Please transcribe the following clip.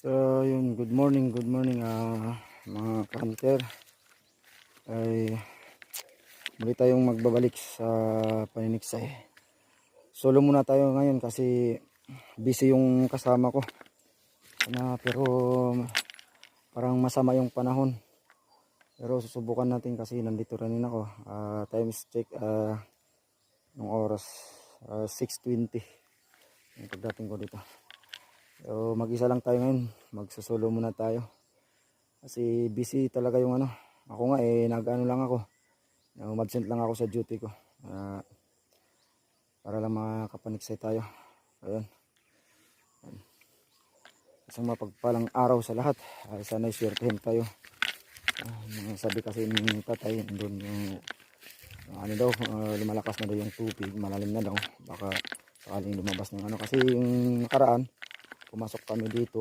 So yun, good morning mga hunter. Ay muli tayong magbabalik sa paniniksay. Solo muna tayo ngayon kasi busy yung kasama ko. Pero parang masama yung panahon. Pero susubukan natin kasi nandito rin ako. Times check ng oras 6:20 yung pagdating ko dito. So mag-isa lang tayo ngayon, magsusolo muna tayo kasi busy talaga yung ako nga nag-ano lang ako, umabsent lang ako sa duty ko para lang makapaniksay tayo. Ayun, isang mapagpalang araw sa lahat. Sana iswertehin tayo. Sabi kasi ng tatay doon yung lumalakas na daw yung tubig, malalim na daw, baka sakaling lumabas ng kasi yung nakaraan pumasok kami dito